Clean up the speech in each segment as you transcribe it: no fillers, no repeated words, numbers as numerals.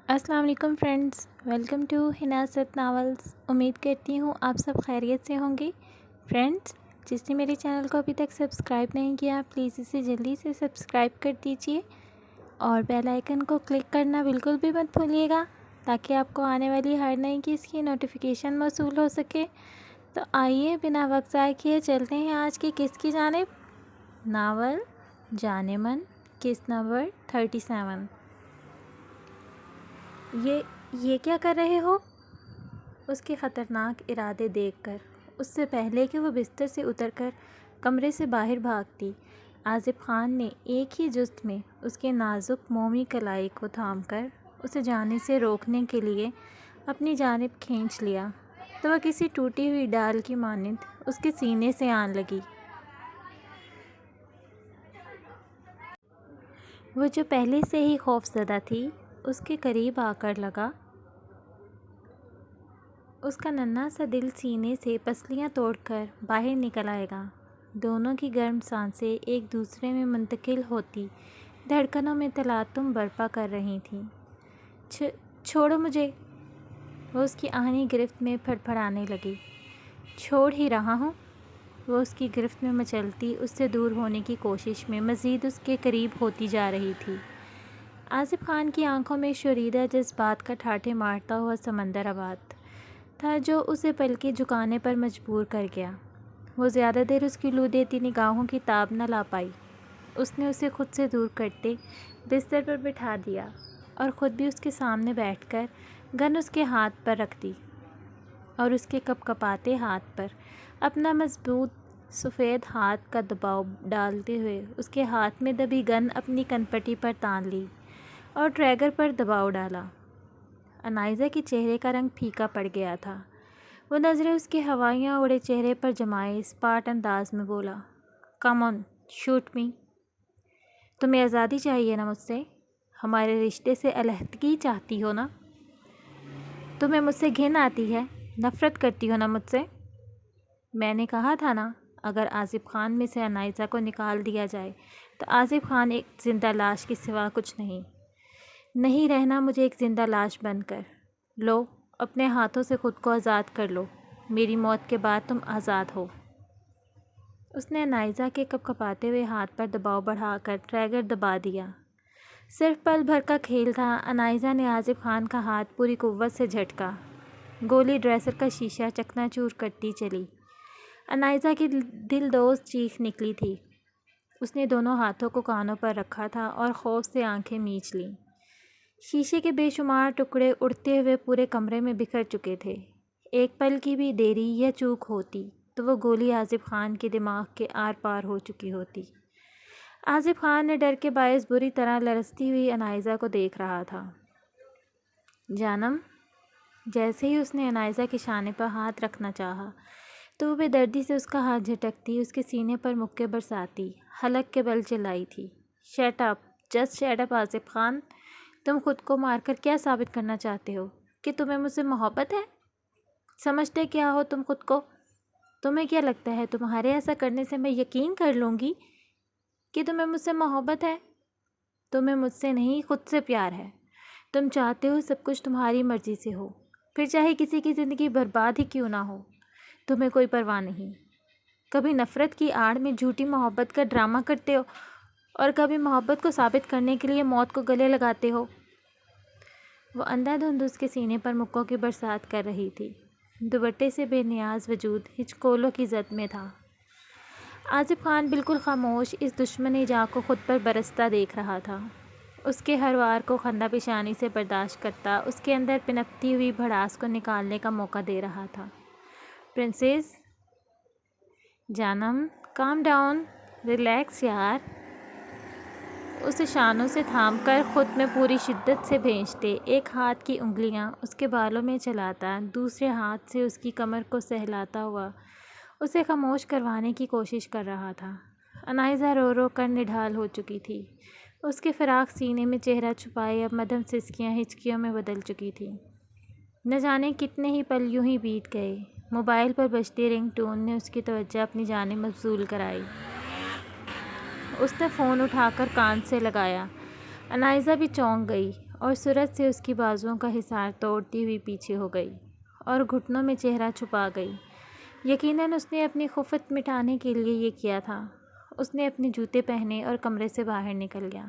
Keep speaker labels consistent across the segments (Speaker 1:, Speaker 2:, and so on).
Speaker 1: السلام علیکم friends, welcome to حناست novels. امید کرتی ہوں آپ سب خیریت سے ہوں گے۔ فرینڈز، جس نے میرے چینل کو ابھی تک سبسکرائب نہیں کیا پلیز اسے جلدی سے سبسکرائب کر دیجئے اور بیل آئیکن کو کلک کرنا بالکل بھی مت بھولیے گا تاکہ آپ کو آنے والی ہر نئی چیز کی نوٹیفیکیشن موصول ہو سکے۔ تو آئیے بنا وقت ضائع کیے چلتے ہیں آج کی قسط کی جانب۔ ناول جان من، قسط نمبر 37۔ یہ کیا کر رہے ہو؟ اس کے خطرناک ارادے دیکھ کر اس سے پہلے کہ وہ بستر سے اتر کر کمرے سے باہر بھاگتی، آصف خان نے ایک ہی جست میں اس کے نازک مومی کلائی کو تھام کر اسے جانے سے روکنے کے لیے اپنی جانب کھینچ لیا تو وہ کسی ٹوٹی ہوئی ڈال کی مانند اس کے سینے سے آن لگی۔ وہ جو پہلے سے ہی خوف زدہ تھی اس کے قریب آ کر لگا۔ اس کا ننھا سا دل سینے سے پسلیاں توڑ کر باہر نکل آئے گا۔ دونوں کی گرم سانسیں ایک دوسرے میں منتقل ہوتی دھڑکنوں میں تلاطم برپا کر رہی تھیں۔ چھوڑو مجھے، وہ اس کی آہنی گرفت میں پھڑ پھڑانے لگی۔ چھوڑ ہی رہا ہوں، وہ اس کی گرفت میں مچلتی اس سے دور ہونے کی کوشش میں مزید اس کے قریب ہوتی جا رہی تھی۔ آصف خان کی آنکھوں میں شوریدہ جذبات کا ٹھاٹھے مارتا ہوا سمندر آباد تھا جو اسے پلکیں جھکانے پر مجبور کر گیا۔ وہ زیادہ دیر اس کی لو دیتی نگاہوں کی تاب نہ لا پائی۔ اس نے اسے خود سے دور کرتے بستر پر بٹھا دیا اور خود بھی اس کے سامنے بیٹھ کر گن اس کے ہاتھ پر رکھ دی اور اس کے کپ کپاتے ہاتھ پر اپنا مضبوط سفید ہاتھ کا دباؤ ڈالتے ہوئے اس کے ہاتھ میں دبی گن اپنی کنپٹی پر تان لی اور ٹریگر پر دباؤ ڈالا۔ انائزہ کے چہرے کا رنگ پھیکا پڑ گیا تھا۔ وہ نظریں اس کے ہوائیاں اڑے چہرے پر جمائے اسپاٹ انداز میں بولا، کم آن شوٹ می۔ تمہیں آزادی چاہیے نا مجھ سے؟ ہمارے رشتے سے علیحدگی چاہتی ہو نا؟ تمہیں مجھ سے گھن آتی ہے، نفرت کرتی ہو نا مجھ سے؟ میں نے کہا تھا نا اگر آصف خان میں سے انائزہ کو نکال دیا جائے تو آصف خان ایک زندہ لاش کے سوا کچھ نہیں رہنا مجھے ایک زندہ لاش بن کر۔ لو اپنے ہاتھوں سے خود کو آزاد کر لو، میری موت کے بعد تم آزاد ہو۔ اس نے انائزہ کے کپ کپاتے ہوئے ہاتھ پر دباؤ بڑھا کر ٹریگر دبا دیا۔ صرف پل بھر کا کھیل تھا۔ انائزہ نے آصف خان کا ہاتھ پوری قوت سے جھٹکا۔ گولی ڈریسر کا شیشہ چکنا چور کرتی چلی۔ انائزہ کی دلدوز چیخ نکلی تھی۔ اس نے دونوں ہاتھوں کو کانوں پر رکھا تھا اور خوف سے آنکھیں میچ لیں۔ شیشے کے بے شمار ٹکڑے اڑتے ہوئے پورے کمرے میں بکھر چکے تھے۔ ایک پل کی بھی دیری یا چوک ہوتی تو وہ گولی آصف خان کے دماغ کے آر پار ہو چکی ہوتی۔ آصف خان نے ڈر کے باعث بری طرح لرزتی ہوئی انائزہ کو دیکھ رہا تھا۔ جانم، جیسے ہی اس نے انائزہ کے شانے پر ہاتھ رکھنا چاہا تو وہ بے دردی سے اس کا ہاتھ جھٹکتی، اس کے سینے پر مکے برساتی، حلق کے بل چلائی تھی۔ Shut up, just shut up Asif Khan, تم خود کو مار کر کیا ثابت کرنا چاہتے ہو؟ کہ تمہیں مجھ سے محبت ہے؟ سمجھتے کیا ہو تم خود کو؟ تمہیں کیا لگتا ہے تمہارے ایسا کرنے سے میں یقین کر لوں گی کہ تمہیں مجھ سے محبت ہے؟ تمہیں مجھ سے نہیں، خود سے پیار ہے۔ تم چاہتے ہو سب کچھ تمہاری مرضی سے ہو، پھر چاہے کسی کی زندگی برباد ہی کیوں نہ ہو، تمہیں کوئی پرواہ نہیں۔ کبھی نفرت کی آڑ میں جھوٹی محبت کا ڈرامہ کرتے ہو اور کبھی محبت کو ثابت کرنے کے لیے موت کو گلے لگاتے ہو۔ وہ اندھا دھند اس کے سینے پر مکوں کی برسات کر رہی تھی۔ دوپٹے سے بے نیاز وجود ہچکولوں کی زد میں تھا۔ آصف خان بالکل خاموش اس دشمن جاں کو خود پر برستا دیکھ رہا تھا۔ اس کے ہر وار کو خندہ پیشانی سے برداشت کرتا، اس کے اندر پنپتی ہوئی بھڑاس کو نکالنے کا موقع دے رہا تھا۔ پرنسس، جانم، کام ڈاؤن، ریلیکس یار۔ اسے شانوں سے تھام کر خود میں پوری شدت سے بھینچتے، ایک ہاتھ کی انگلیاں اس کے بالوں میں چلاتا، دوسرے ہاتھ سے اس کی کمر کو سہلاتا ہوا اسے خاموش کروانے کی کوشش کر رہا تھا۔ انائزہ رو رو کر نڈھال ہو چکی تھی۔ اس کے فراق سینے میں چہرہ چھپائے اب مدھم سسکیاں ہچکیوں میں بدل چکی تھیں۔ نہ جانے کتنے ہی پل یوں ہی بیت گئے۔ موبائل پر بجتی رنگ ٹون نے اس کی توجہ اپنی جانب مبذول کرائی۔ اس نے فون اٹھا کر کان سے لگایا۔ انائزہ بھی چونک گئی اور سرعت سے اس کی بازوؤں کا حصار توڑتی ہوئی پیچھے ہو گئی اور گھٹنوں میں چہرہ چھپا گئی۔ یقیناً اس نے اپنی خفت مٹانے کے لیے یہ کیا تھا۔ اس نے اپنے جوتے پہنے اور کمرے سے باہر نکل گیا۔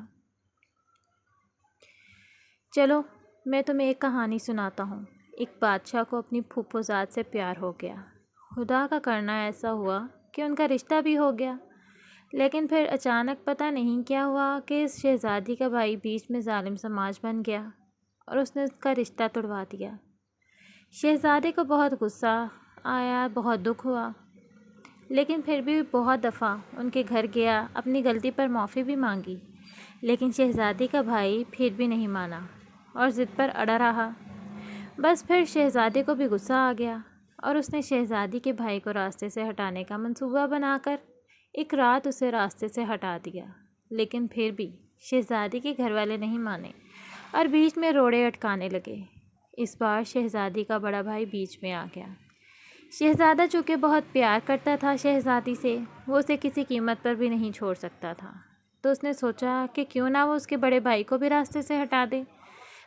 Speaker 1: چلو میں تمہیں ایک کہانی سناتا ہوں۔ ایک بادشاہ کو اپنی پھوپھو زاد سے پیار ہو گیا۔ خدا کا کرنا ایسا ہوا کہ ان کا رشتہ بھی ہو گیا، لیکن پھر اچانک پتہ نہیں کیا ہوا کہ اس شہزادی کا بھائی بیچ میں ظالم سماج بن گیا اور اس نے اس کا رشتہ توڑوا دیا۔ شہزادے کو بہت غصہ آیا، بہت دکھ ہوا، لیکن پھر بھی بہت دفعہ ان کے گھر گیا، اپنی غلطی پر معافی بھی مانگی، لیکن شہزادی کا بھائی پھر بھی نہیں مانا اور ضد پر اڑا رہا۔ بس پھر شہزادے کو بھی غصہ آ گیا اور اس نے شہزادی کے بھائی کو راستے سے ہٹانے کا منصوبہ بنا کر ایک رات اسے راستے سے ہٹا دیا، لیکن پھر بھی شہزادی کے گھر والے نہیں مانے اور بیچ میں روڑے اٹکانے لگے۔ اس بار شہزادی کا بڑا بھائی بیچ میں آ گیا۔ شہزادہ چونکہ بہت پیار کرتا تھا شہزادی سے، وہ اسے کسی قیمت پر بھی نہیں چھوڑ سکتا تھا، تو اس نے سوچا کہ کیوں نہ وہ اس کے بڑے بھائی کو بھی راستے سے ہٹا دے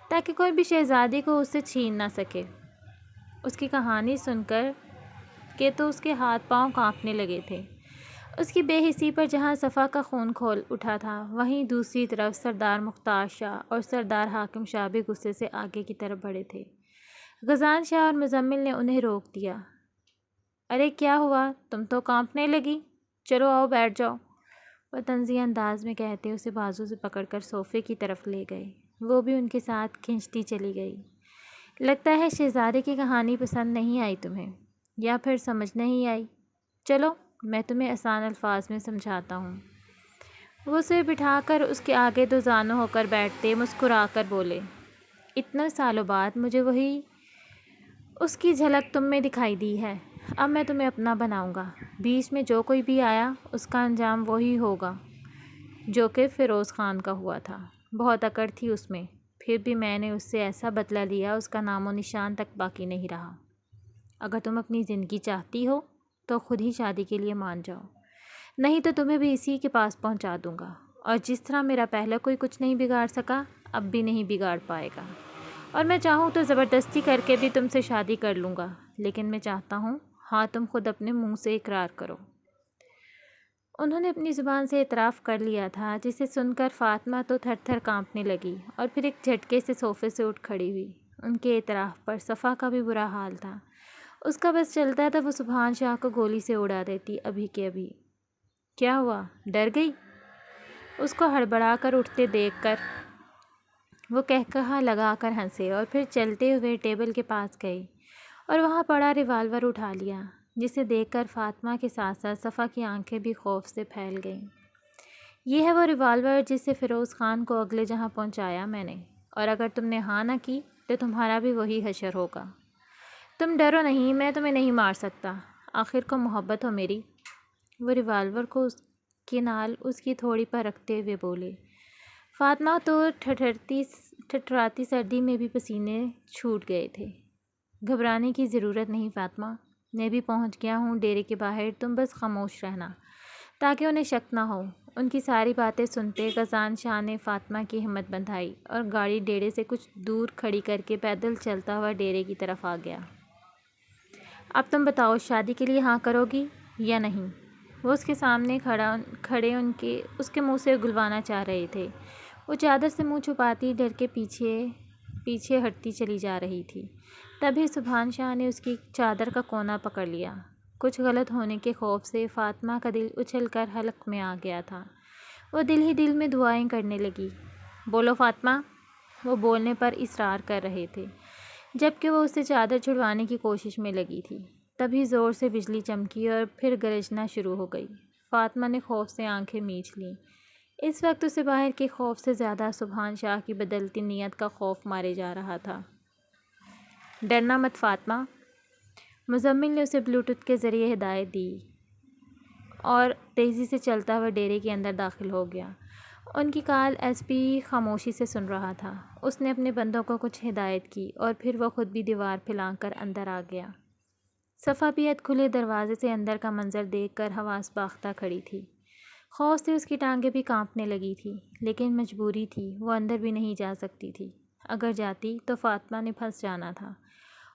Speaker 1: تاکہ کوئی بھی شہزادی کو اس سے چھین نہ سکے۔ اس کی کہانی سن کر کہ تو اس کے ہاتھ پاؤں کانپنے لگے تھے۔ اس کی بے حسی پر جہاں صفا کا خون کھول اٹھا تھا، وہیں دوسری طرف سردار مختار شاہ اور سردار حاکم شاہ بھی غصے سے آگے کی طرف بڑھے تھے۔ غزان شاہ اور مزمل نے انہیں روک دیا۔ ارے کیا ہوا؟ تم تو کانپنے لگی، چلو آؤ بیٹھ جاؤ، وہ طنزی انداز میں کہتے اسے بازو سے پکڑ کر صوفے کی طرف لے گئے۔ وہ بھی ان کے ساتھ کھنچتی چلی گئی۔ لگتا ہے شہزادے کی کہانی پسند نہیں آئی تمہیں، یا پھر سمجھ نہیں آئی۔ چلو میں تمہیں آسان الفاظ میں سمجھاتا ہوں۔ وہ اسے بٹھا کر اس کے آگے دو زانو ہو کر بیٹھتے مسکرا کر بولے، اتنے سالوں بعد مجھے وہی اس کی جھلک تم میں دکھائی دی ہے۔ اب میں تمہیں اپنا بناؤں گا۔ بیچ میں جو کوئی بھی آیا اس کا انجام وہی ہوگا جو کہ فیروز خان کا ہوا تھا۔ بہت اکڑ تھی اس میں، پھر بھی میں نے اس سے ایسا بدلہ لیا اس کا نام و نشان تک باقی نہیں رہا۔ اگر تم اپنی زندگی چاہتی ہو تو خود ہی شادی کے لیے مان جاؤ، نہیں تو تمہیں بھی اسی کے پاس پہنچا دوں گا، اور جس طرح میرا پہلا کوئی کچھ نہیں بگاڑ سکا اب بھی نہیں بگاڑ پائے گا، اور میں چاہوں تو زبردستی کر کے بھی تم سے شادی کر لوں گا، لیکن میں چاہتا ہوں ہاں تم خود اپنے منہ سے اقرار کرو۔ انہوں نے اپنی زبان سے اعتراف کر لیا تھا، جسے سن کر فاطمہ تو تھر تھر کانپنے لگی اور پھر ایک جھٹکے سے صوفے سے اٹھ کھڑی ہوئی۔ ان کے اعتراف پر صفا کا بھی برا حال تھا۔ اس کا بس چلتا تھا وہ سبحان شاہ کو گولی سے اڑا دیتی ابھی کے ابھی۔ کیا ہوا؟ ڈر گئی؟ اس کو ہڑبڑا کر اٹھتے دیکھ کر وہ قہقہا لگا کر ہنسے اور پھر چلتے ہوئے ٹیبل کے پاس گئے اور وہاں پڑا ریوالور اٹھا لیا، جسے دیکھ کر فاطمہ کے ساتھ ساتھ صفا کی آنکھیں بھی خوف سے پھیل گئیں۔ یہ ہے وہ ریوالور جس سے فیروز خان کو اگلے جہاں پہنچایا میں نے، اور اگر تم نے ہاں نہ کی تو تمہارا بھی وہی حشر ہوگا۔ تم ڈرو نہیں، میں تمہیں نہیں مار سکتا، آخر کو محبت ہو میری۔ وہ ریوالور کو اس کے نال اس کی تھوڑی پر رکھتے ہوئے بولے۔ فاطمہ تو ٹھٹراتی سردی میں بھی پسینے چھوٹ گئے تھے۔ گھبرانے کی ضرورت نہیں فاطمہ، میں بھی پہنچ گیا ہوں ڈیرے کے باہر، تم بس خاموش رہنا تاکہ انہیں شک نہ ہو۔ ان کی ساری باتیں سنتے غزان شاہ نے فاطمہ کی ہمت بندھائی اور گاڑی ڈیرے سے کچھ دور کھڑی کر کے پیدل چلتا ہوا ڈیرے کی طرف آ گیا۔ اب تم بتاؤ شادی کے لیے ہاں کرو گی یا نہیں؟ وہ اس کے سامنے کھڑے اس کے منہ سے اگلوانا چاہ رہے تھے۔ وہ چادر سے منہ چھپاتی ڈر کے پیچھے ہٹتی چلی جا رہی تھی۔ تبھی سبحان شاہ نے اس کی چادر کا کونا پکڑ لیا۔ کچھ غلط ہونے کے خوف سے فاطمہ کا دل اچھل کر حلق میں آ گیا تھا۔ وہ دل ہی دل میں دعائیں کرنے لگی۔ بولو فاطمہ، وہ بولنے پر اصرار کر رہے تھے، جبکہ وہ اس سے چادر چھڑوانے کی کوشش میں لگی تھی۔ تبھی زور سے بجلی چمکی اور پھر گرجنا شروع ہو گئی۔ فاطمہ نے خوف سے آنکھیں میچ لیں۔ اس وقت اسے باہر کے خوف سے زیادہ سبحان شاہ کی بدلتی نیت کا خوف مارے جا رہا تھا۔ ڈرنا مت فاطمہ، مزمل نے اسے بلوٹوتھ کے ذریعے ہدایت دی اور تیزی سے چلتا ہوا ڈیرے کے اندر داخل ہو گیا۔ ان کی کال ایس پی خاموشی سے سن رہا تھا۔ اس نے اپنے بندوں کو کچھ ہدایت کی اور پھر وہ خود بھی دیوار پھیلا کر اندر آ گیا۔ صفا بیعت کھلے دروازے سے اندر کا منظر دیکھ کر حواس باختہ کھڑی تھی۔ خوف سے اس کی ٹانگیں بھی کانپنے لگی تھی، لیکن مجبوری تھی، وہ اندر بھی نہیں جا سکتی تھی۔ اگر جاتی تو فاطمہ نے پھنس جانا تھا،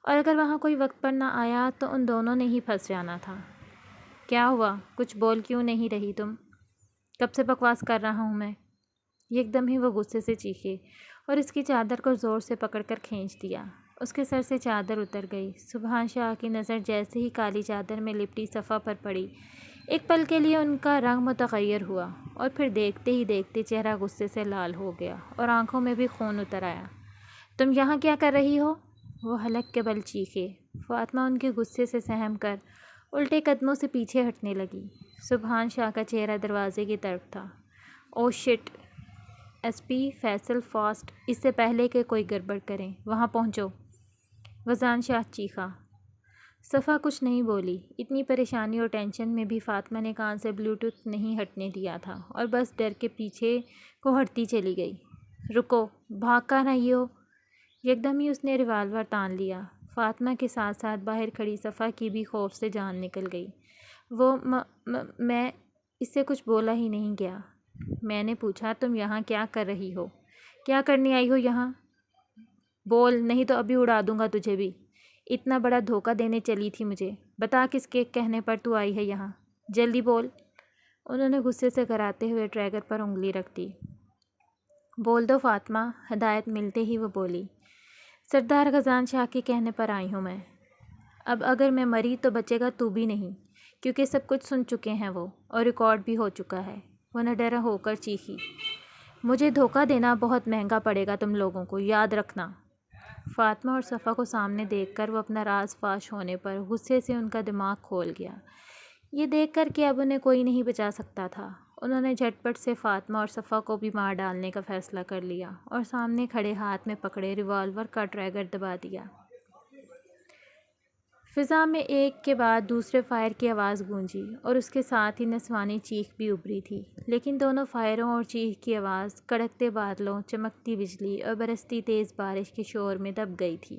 Speaker 1: اور اگر وہاں کوئی وقت پر نہ آیا تو ان دونوں نے ہی پھنس جانا تھا۔ کیا ہوا؟ کچھ بول کیوں نہیں رہی تم؟ کب سے بکواس کر رہا ہوں میں؟ ایک دم ہی وہ غصے سے چیخے اور اس کی چادر کو زور سے پکڑ کر کھینچ دیا۔ اس کے سر سے چادر اتر گئی۔ سبحان شاہ کی نظر جیسے ہی کالی چادر میں لپٹی صفا پر پڑی، ایک پل کے لیے ان کا رنگ متغیر ہوا اور پھر دیکھتے ہی دیکھتے چہرہ غصے سے لال ہو گیا اور آنکھوں میں بھی خون اتر آیا۔ تم یہاں کیا کر رہی ہو؟ وہ حلق کے بل چیخے۔ فاطمہ ان کے غصے سے سہم کر الٹے قدموں سے پیچھے ہٹنے لگی۔ سبحان شاہ کا چہرہ دروازے کی طرف تھا۔ Oh shit! S P Faisal fast, اس سے پہلے کہ کوئی گڑبڑ کریں، وہاں پہنچو! غزان شاہ چیخا۔ صفا کچھ نہیں بولی۔ اتنی پریشانی اور ٹینشن میں بھی فاطمہ نے کان سے بلوٹوتھ نہیں ہٹنے دیا تھا اور بس ڈر کے پیچھے کو ہٹتی چلی گئی۔ رکو! بھاگ کہاں رہی ہو؟ یکدم ہی اس نے ریوالور تان لیا۔ فاطمہ کے ساتھ ساتھ باہر کھڑی صفا کی بھی خوف سے جان نکل گئی۔ وہ میں اس سے کچھ بولا ہی نہیں گیا۔ میں نے پوچھا تم یہاں کیا کر رہی ہو؟ کیا کرنے آئی ہو یہاں؟ بول، نہیں تو ابھی اڑا دوں گا تجھے بھی۔ اتنا بڑا دھوکہ دینے چلی تھی مجھے۔ بتا کس کے کہنے پر تو آئی ہے یہاں؟ جلدی بول۔ انہوں نے غصے سے کراتے ہوئے ٹریگر پر انگلی رکھ دی۔ بول دو فاطمہ، ہدایت ملتے ہی وہ بولی۔ سردار غزان شاہ کے کہنے پر آئی ہوں میں۔ اب اگر میں مری تو بچے گا تو بھی نہیں، کیونکہ سب کچھ سن چکے ہیں وہ، اور ریکارڈ بھی ہو چکا ہے۔ وہ نڈر ہو کر چیخی۔ مجھے دھوکہ دینا بہت مہنگا پڑے گا تم لوگوں کو، یاد رکھنا۔ فاطمہ اور صفا کو سامنے دیکھ کر وہ اپنا راز فاش ہونے پر غصے سے ان کا دماغ کھول گیا۔ یہ دیکھ کر کہ اب انہیں کوئی نہیں بچا سکتا تھا، انہوں نے جھٹ پٹ سے فاطمہ اور صفا کو بھی مار ڈالنے کا فیصلہ کر لیا اور سامنے کھڑے ہاتھ میں پکڑے ریوالور کا ٹریگر دبا دیا۔ فضا میں ایک کے بعد دوسرے فائر کی آواز گونجی اور اس کے ساتھ ہی نسوانی چیخ بھی ابھری تھی، لیکن دونوں فائروں اور چیخ کی آواز کڑکتے بادلوں، چمکتی بجلی اور برستی تیز بارش کے شور میں دب گئی تھی۔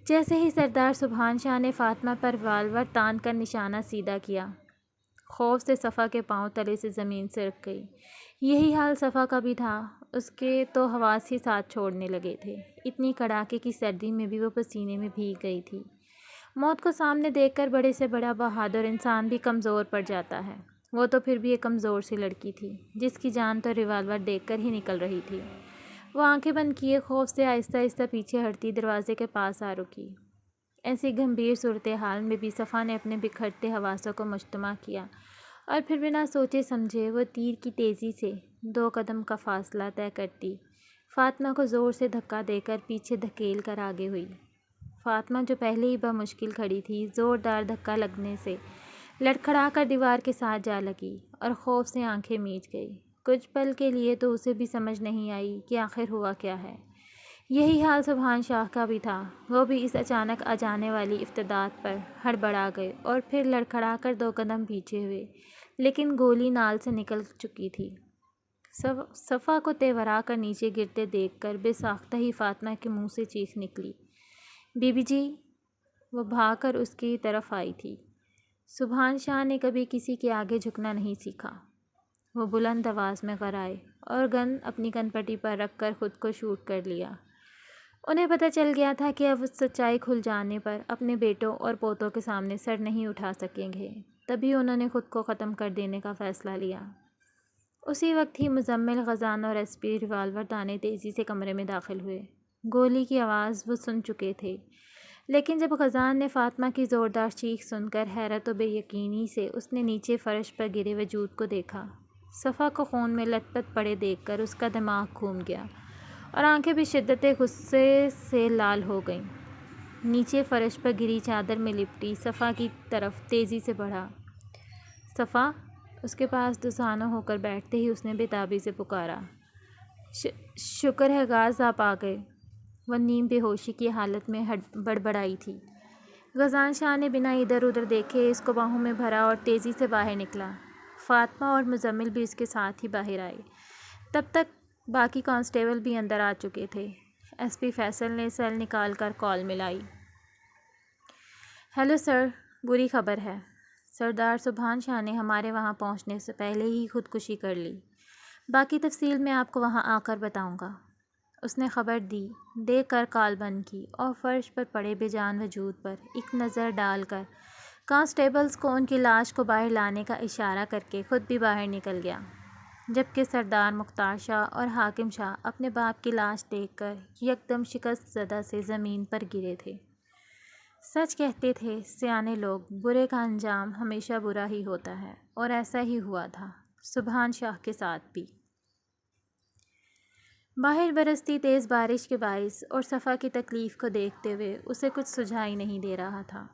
Speaker 1: جیسے ہی سردار سبحان شاہ نے فاطمہ پر ریوالور تان کر نشانہ سیدھا کیا، خوف سے صفا کے پاؤں تلے سے زمین سرک گئی۔ یہی حال صفا کا بھی تھا، اس کے تو حواس ہی ساتھ چھوڑنے لگے تھے۔ اتنی کڑاکے کی سردی میں بھی وہ پسینے میں بھیگ گئی تھی۔ موت کو سامنے دیکھ کر بڑے سے بڑا بہادر انسان بھی کمزور پڑ جاتا ہے۔ وہ تو پھر بھی ایک کمزور سی لڑکی تھی، جس کی جان تو ریوالور دیکھ کر ہی نکل رہی تھی۔ وہ آنکھیں بند کیے خوف سے آہستہ آہستہ پیچھے ہٹتی دروازے کے پاس آ رکی۔ ایسی گمبھیر صورتحال میں بھی صفا نے اپنے بکھرتے حواسوں کو مجتمع کیا اور پھر بنا سوچے سمجھے وہ تیر کی تیزی سے 2 قدم کا فاصلہ طے کرتی فاطمہ کو زور سے دھکا دے کر پیچھے دھکیل کر آگے ہوئی۔ فاطمہ جو پہلے ہی بمشکل کھڑی تھی، زوردار دھکا لگنے سے لڑکھڑا کر دیوار کے ساتھ جا لگی اور خوف سے آنکھیں میچ گئی۔ کچھ پل کے لیے تو اسے بھی سمجھ نہیں آئی کہ آخر ہوا کیا ہے۔ یہی حال سبحان شاہ کا بھی تھا، وہ بھی اس اچانک آ جانے والی افتادات پر ہڑبڑا گئے اور پھر لڑکھڑا کر 2 قدم پیچھے ہوئے، لیکن گولی نال سے نکل چکی تھی۔ صفا کو تیورا کر نیچے گرتے دیکھ کر بے ساختہ ہی فاطمہ کے منہ سے چیخ نکلی، بی بی جی! وہ بھاگ کر اس کی طرف آئی تھی۔ سبحان شاہ نے کبھی کسی کے آگے جھکنا نہیں سیکھا۔ وہ بلند آواز میں غرائے اور گن اپنی کن پٹی پر رکھ کر خود کو شوٹ کر لیا۔ انہیں پتہ چل گیا تھا کہ اب سچائی کھل جانے پر اپنے بیٹوں اور پوتوں کے سامنے سر نہیں اٹھا سکیں گے، تبھی انہوں نے خود کو ختم کر دینے کا فیصلہ لیا۔ اسی وقت ہی مزمل، غزان اور ایس پی ریوالور تانے تیزی سے کمرے میں داخل ہوئے۔ گولی کی آواز وہ سن چکے تھے، لیکن جب غزان نے فاطمہ کی زوردار چیخ سن کر حیرت و بے یقینی سے اس نے نیچے فرش پر گرے وجود کو دیکھا۔ صفا کو خون میں لت پت پڑے دیکھ کر اس کا دماغ گھوم گیا اور آنکھیں بھی شدت غصے سے لال ہو گئیں۔ نیچے فرش پر گری چادر میں لپٹی صفا کی طرف تیزی سے بڑھا۔ صفا! اس کے پاس دوسانوں ہو کر بیٹھتے ہی اس نے بےتابی سے پکارا۔ شکر ہے غاز آپ آ گئے۔ وہ نیم بے ہوشی کی حالت میں بڑبڑائی تھی۔ غزان شاہ نے بنا ادھر ادھر دیکھے اس کو باہوں میں بھرا اور تیزی سے باہر نکلا۔ فاطمہ اور مزمل بھی اس کے ساتھ ہی باہر آئے۔ تب تک باقی کانسٹیبل بھی اندر آ چکے تھے۔ ایس پی فیصل نے سیل نکال کر کال ملائی۔ ہیلو سر، بری خبر ہے۔ سردار سبحان شاہ نے ہمارے وہاں پہنچنے سے پہلے ہی خودکشی کر لی۔ باقی تفصیل میں آپ کو وہاں آ کر بتاؤں گا۔ اس نے خبر دی، دیکھ کر کال بند کی اور فرش پر پڑے بے جان وجود پر ایک نظر ڈال کر کانسٹیبلز کو ان کی لاش کو باہر لانے کا اشارہ کر کے خود بھی باہر نکل گیا، جبکہ سردار مختار شاہ اور حاکم شاہ اپنے باپ کی لاش دیکھ کر یکدم شکست زدہ سے زمین پر گرے تھے۔ سچ کہتے تھے سیانے لوگ، برے کا انجام ہمیشہ برا ہی ہوتا ہے، اور ایسا ہی ہوا تھا سبحان شاہ کے ساتھ بھی۔ باہر برستی تیز بارش کے باعث اور صفا کی تکلیف کو دیکھتے ہوئے اسے کچھ سجھائی نہیں دے رہا تھا،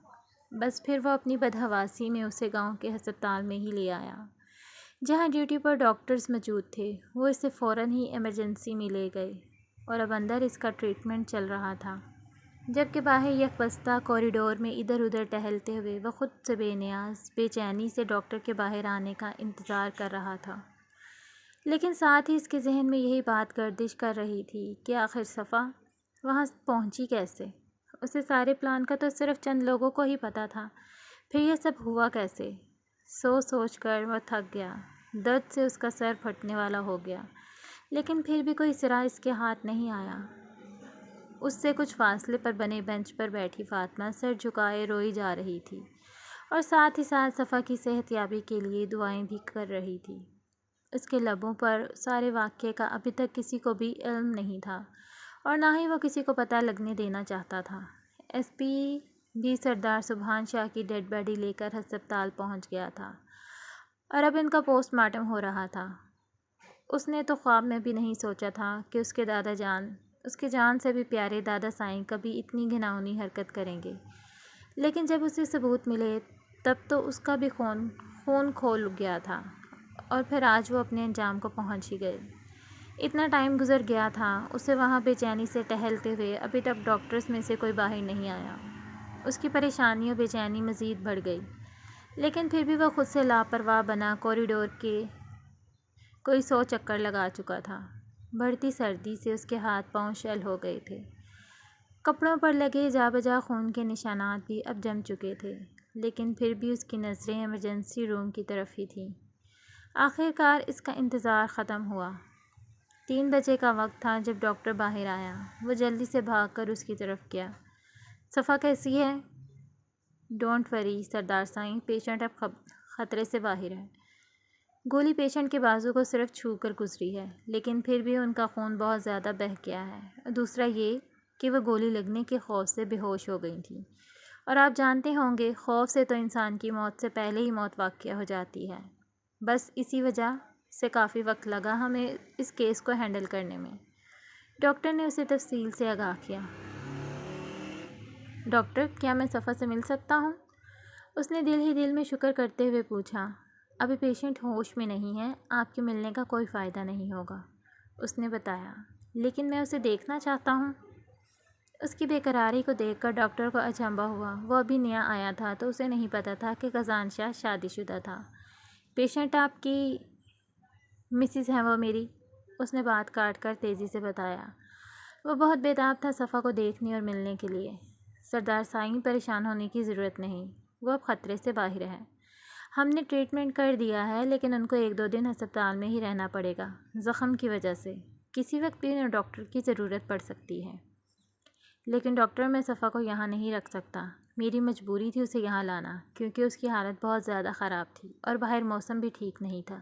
Speaker 1: بس پھر وہ اپنی بدحواسی میں اسے گاؤں کے ہسپتال میں ہی لے آیا، جہاں ڈیوٹی پر ڈاکٹرز موجود تھے۔ وہ اسے فوراً ہی ایمرجنسی میں لے گئے اور اب اندر اس کا ٹریٹمنٹ چل رہا تھا، جبکہ باہر یک بستہ کوریڈور میں ادھر ادھر ٹہلتے ہوئے وہ خود سے بے نیاز بے چینی سے ڈاکٹر کے باہر آنے کا انتظار کر رہا تھا، لیکن ساتھ ہی اس کے ذہن میں یہی بات گردش کر رہی تھی کہ آخر صفا وہاں پہنچی کیسے؟ اسے سارے پلان کا تو صرف چند لوگوں کو ہی پتہ تھا، پھر یہ سب ہوا کیسے؟ سوچ کر وہ تھک گیا، درد سے اس کا سر پھٹنے والا ہو گیا، لیکن پھر بھی کوئی سرا اس کے ہاتھ نہیں آیا۔ اس سے کچھ فاصلے پر بنے بینچ پر بیٹھی فاطمہ سر جھکائے روئی جا رہی تھی اور ساتھ ہی ساتھ صفا کی صحت یابی کے لیے دعائیں بھی کر رہی تھی۔ اس کے لبوں پر سارے واقعے کا ابھی تک کسی کو بھی علم نہیں تھا اور نہ ہی وہ کسی کو پتہ لگنے دینا چاہتا تھا۔ ایس پی بھی سردار سبحان شاہ کی ڈیڈ باڈی لے کر ہسپتال پہنچ گیا تھا اور اب ان کا پوسٹ مارٹم ہو رہا تھا۔ اس نے تو خواب میں بھی نہیں سوچا تھا کہ اس کے دادا جان، اس کے جان سے بھی پیارے دادا سائیں کبھی اتنی گھناؤنی حرکت کریں گے، لیکن جب اسے ثبوت ملے تب تو اس کا بھی خون کھول گیا تھا، اور پھر آج وہ اپنے انجام کو پہنچ ہی گئے۔ اتنا ٹائم گزر گیا تھا اسے وہاں بے چینی سے ٹہلتے ہوئے، ابھی تک ڈاکٹرز میں سے کوئی باہر نہیں آیا۔ اس کی پریشانی و بے چینی مزید بڑھ گئی، لیکن پھر بھی وہ خود سے لاپرواہ بنا کوریڈور کے کوئی 100 چکر لگا چکا تھا۔ بڑھتی سردی سے اس کے ہاتھ پاؤں شل ہو گئے تھے، کپڑوں پر لگے جا بجا خون کے نشانات بھی اب جم چکے تھے، لیکن پھر بھی اس کی نظریں ایمرجنسی روم کی طرف ہی تھیں۔ آخر کار اس کا انتظار ختم ہوا۔ 3 بجے کا وقت تھا جب ڈاکٹر باہر آیا۔ وہ جلدی سے بھاگ کر اس کی طرف گیا۔ صفا کیسی ہے؟ ڈونٹ وری سردار سائیں، پیشنٹ اب خطرے سے باہر ہے۔ گولی پیشنٹ کے بازو کو صرف چھو کر گزری ہے، لیکن پھر بھی ان کا خون بہت زیادہ بہہ گیا ہے۔ دوسرا یہ کہ وہ گولی لگنے کے خوف سے بے ہوش ہو گئی تھیں، اور آپ جانتے ہوں گے خوف سے تو انسان کی موت سے پہلے ہی موت واقع ہو جاتی ہے۔ بس اسی وجہ سے کافی وقت لگا ہمیں اس کیس کو ہینڈل کرنے میں۔ ڈاکٹر نے اسے تفصیل سے آگاہ کیا۔ ڈاکٹر، کیا میں صفا سے مل سکتا ہوں؟ اس نے دل ہی دل میں شکر کرتے ہوئے پوچھا۔ ابھی پیشنٹ ہوش میں نہیں ہے، آپ کے ملنے کا کوئی فائدہ نہیں ہوگا، اس نے بتایا، لیکن میں اسے دیکھنا چاہتا ہوں۔ اس کی بے قراری کو دیکھ کر ڈاکٹر کو اچنبھا ہوا۔ وہ ابھی نیا آیا تھا تو اسے نہیں پتہ تھا کہ غزان شاہ شادی شدہ تھا۔ پیشنٹ آپ کی مسز ہیں وہ میری، اس نے بات کاٹ کر تیزی سے بتایا۔ وہ بہت بےتاب تھا صفا کو دیکھنے اور ملنے کے لیے۔ سردار سائیں، پریشان ہونے کی ضرورت نہیں، وہ اب خطرے سے باہر ہے۔ ہم نے ٹریٹمنٹ کر دیا ہے، لیکن ان کو 1-2 دن ہسپتال میں ہی رہنا پڑے گا، زخم کی وجہ سے۔ کسی وقت بھی انہیں ڈاکٹر کی ضرورت پڑ سکتی ہے۔ لیکن ڈاکٹر، میں صفا کو یہاں نہیں رکھ سکتا، میری مجبوری تھی اسے یہاں لانا، کیونکہ اس کی حالت بہت زیادہ خراب تھی اور باہر موسم بھی ٹھیک نہیں تھا،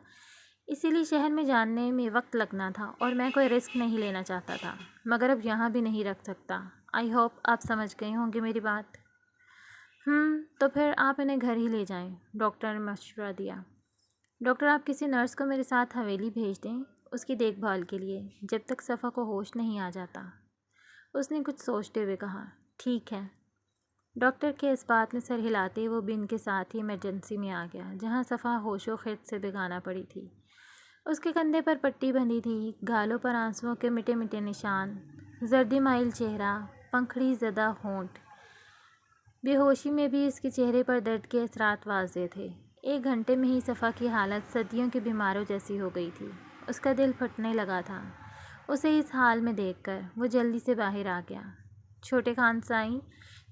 Speaker 1: اسی لیے شہر میں جانے میں وقت لگنا تھا اور میں کوئی رسک نہیں لینا چاہتا تھا، مگر اب یہاں بھی نہیں رکھ سکتا۔ آئی ہوپ آپ سمجھ گئے ہوں گے میری بات۔ تو پھر آپ انہیں گھر ہی لے جائیں، ڈاکٹر نے مشورہ دیا۔ ڈاکٹر، آپ کسی نرس کو میرے ساتھ حویلی بھیج دیں اس کی دیکھ بھال کے لیے، جب تک صفا کو ہوش نہیں آ جاتا، اس نے کچھ سوچتے ہوئے کہا۔ ٹھیک ہے۔ ڈاکٹر کے اس بات میں سر ہلاتے وہ بھی ان کے ساتھ ہی ایمرجنسی میں آ گیا، جہاں صفا ہوش و خرد سے بےگانہ پڑی تھی۔ اس کے کندھے پر پٹی بندھی تھی، گالوں پر آنسوؤں کے مٹے مٹے نشان، زردی مائل چہرہ، پنکھڑی زدہ ہونٹ۔ بے ہوشی میں بھی اس کے چہرے پر درد کے اثرات واضح تھے۔ 1 گھنٹے میں ہی صفا کی حالت صدیوں کے بیماروں جیسی ہو گئی تھی۔ اس کا دل پھٹنے لگا تھا اسے اس حال میں دیکھ کر۔ وہ جلدی سے باہر آ گیا۔ چھوٹے خان سائیں،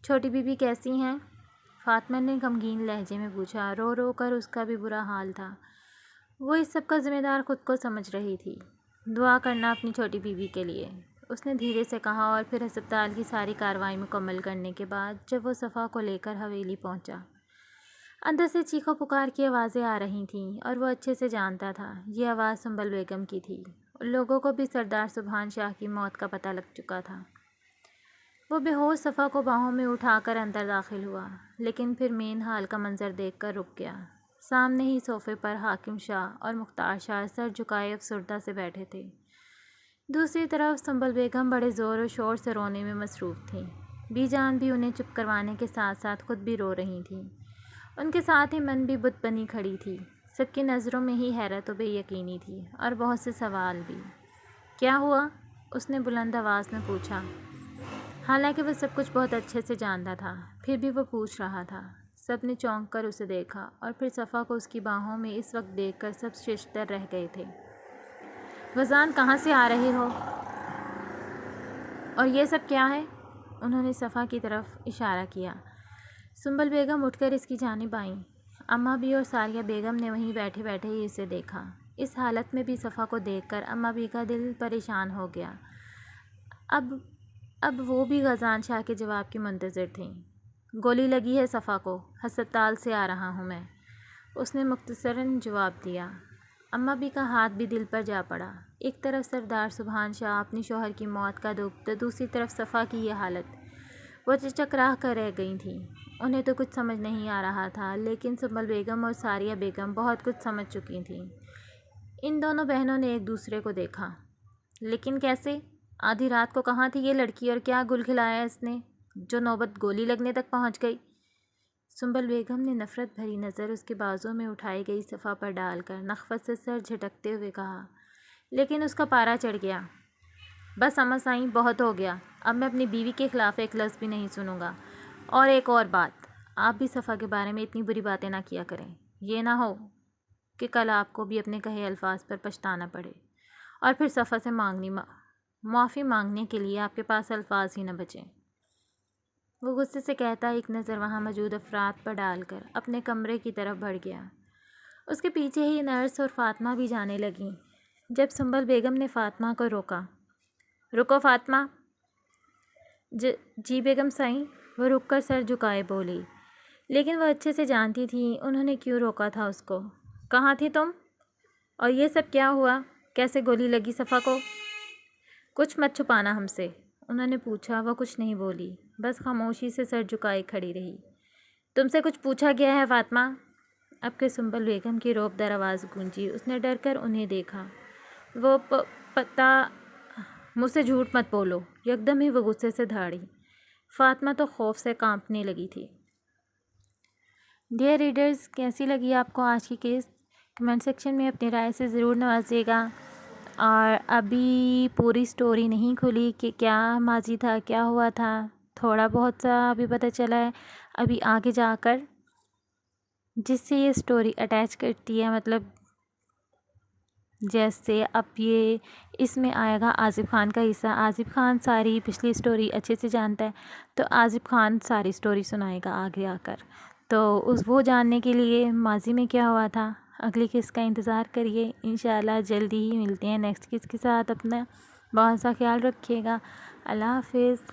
Speaker 1: چھوٹی بی بی کیسی ہیں؟ فاطمہ نے غمگین لہجے میں پوچھا۔ رو رو کر اس کا بھی برا حال تھا۔ وہ اس سب کا ذمہ دار خود کو سمجھ رہی تھی۔ دعا کرنا اپنی چھوٹی بی بی کے لیے، اس نے دھیرے سے کہا، اور پھر ہسپتال کی ساری کارروائی مکمل کرنے کے بعد جب وہ صفا کو لے کر حویلی پہنچا، اندر سے چیخو پکار کی آوازیں آ رہی تھیں اور وہ اچھے سے جانتا تھا یہ آواز سنبل بیگم کی تھی۔ ان لوگوں کو بھی سردار سبحان شاہ کی موت کا پتہ لگ چکا تھا۔ وہ بے ہوش صفا کو باہوں میں اٹھا کر اندر داخل ہوا، لیکن پھر مین ہال کا منظر دیکھ کر رک گیا۔ سامنے ہی صوفے پر حاکم شاہ اور مختار شاہ سر جھکائے افسردہ سے بیٹھے تھے۔ دوسری طرف سنبل بیگم بڑے زور و شور سے رونے میں مصروف تھیں۔ بی جان بھی انہیں چپ کروانے کے ساتھ ساتھ خود بھی رو رہی تھیں۔ ان کے ساتھ ہی من بھی بت بنی کھڑی تھی۔ سب کی نظروں میں ہی حیرت و بے یقینی تھی اور بہت سے سوال بھی۔ کیا ہوا؟ اس نے بلند آواز میں پوچھا۔ حالانکہ وہ سب کچھ بہت اچھے سے جانتا تھا، پھر بھی وہ پوچھ رہا تھا۔ سب نے چونک کر اسے دیکھا اور پھر صفا کو اس کی باہوں میں اس وقت دیکھ کر سب ششدر رہ گئے تھے۔ غزان، کہاں سے آ رہے ہو؟ اور یہ سب کیا ہے؟ انہوں نے صفا کی طرف اشارہ کیا۔ سنبل بیگم اٹھ کر اس کی جانب آئیں۔ اماں بھی اور ساریہ بیگم نے وہیں بیٹھے بیٹھے ہی اسے دیکھا۔ اس حالت میں بھی صفا کو دیکھ کر اماں بھی کا دل پریشان ہو گیا۔ اب وہ بھی غزان شاہ کے جواب کی منتظر تھیں۔ گولی لگی ہے صفا کو، ہسپتال سے آ رہا ہوں میں، اس نے مختصراً جواب دیا۔ اماں بھی کا ہاتھ بھی دل پر جا پڑا۔ ایک طرف سردار سبحان شاہ اپنی شوہر کی موت کا دکھ، تو دوسری طرف صفا کی یہ حالت۔ وہ چکراہ کر رہ گئی تھیں۔ انہیں تو کچھ سمجھ نہیں آ رہا تھا، لیکن سنبل بیگم اور ساریہ بیگم بہت کچھ سمجھ چکی تھیں۔ ان دونوں بہنوں نے ایک دوسرے کو دیکھا۔ لیکن کیسے؟ آدھی رات کو کہاں تھی یہ لڑکی اور کیا گل کھلایا اس نے جو نوبت گولی لگنے تک پہنچ گئی؟ سنبل بیگم نے نفرت بھری نظر اس کے بازو میں اٹھائی گئی صفا پر ڈال کر نخوت سے سر جھٹکتے ہوئے کہا، لیکن اس کا پارا چڑھ گیا۔ بس اماں سائیں، بہت ہو گیا، اب میں اپنی بیوی کے خلاف ایک لفظ بھی نہیں سنوں گا۔ اور ایک اور بات، آپ بھی صفا کے بارے میں اتنی بری باتیں نہ کیا کریں، یہ نہ ہو کہ کل آپ کو بھی اپنے کہے الفاظ پر پچھتانا پڑے اور پھر صفا سے معافی مانگنے کے لیے آپ کے پاس الفاظ ہی نہ بچیں۔ وہ غصے سے کہتا ایک نظر وہاں موجود افراد پر ڈال کر اپنے کمرے کی طرف بڑھ گیا۔ اس کے پیچھے ہی نرس اور فاطمہ بھی جانے لگیں۔ جب سنبل بیگم نے فاطمہ کو روکا، رکو فاطمہ۔ جی بیگم سائیں، وہ رک کر سر جھکائے بولی، لیکن وہ اچھے سے جانتی تھی انہوں نے کیوں روکا تھا اس کو۔ کہاں تھی تم؟ اور یہ سب کیا ہوا؟ کیسے گولی لگی صفا کو؟ کچھ مت چھپانا ہم سے، انہوں نے پوچھا۔ وہ کچھ نہیں بولی، بس خاموشی سے سر جھکائے کھڑی رہی۔ تم سے کچھ پوچھا گیا ہے فاطمہ؟ اب کہ سنبل بیگم کی روب در آواز گونجی، اس نے ڈر کر انہیں دیکھا۔ وہ پتہ، مجھ سے جھوٹ مت بولو، یکدم ہی وہ غصے سے دھاڑی۔ فاطمہ تو خوف سے کانپنے لگی تھی۔ ڈیئر ریڈرز، کیسی لگی آپ کو آج کی کیس؟ کمنٹ سیکشن میں اپنی رائے سے ضرور نوازیے گا۔ اور ابھی پوری سٹوری نہیں کھلی کہ کیا ماضی تھا، کیا ہوا تھا، تھوڑا بہت سا ابھی پتہ چلا ہے۔ ابھی آگے جا کر جس سے یہ سٹوری اٹیچ کرتی ہے، مطلب جیسے اب یہ اس میں آئے گا آصف خان کا حصہ۔ آصف خان ساری پچھلی سٹوری اچھے سے جانتا ہے، تو آصف خان ساری سٹوری سنائے گا آگے آ کر۔ تو وہ جاننے کے لیے ماضی میں کیا ہوا تھا، اگلی قسط کا انتظار کریے۔ انشاءاللہ جلدی ہی ملتے ہیں نیکسٹ قسط کے ساتھ۔ اپنا بہت سا خیال رکھیے گا۔ اللہ حافظ۔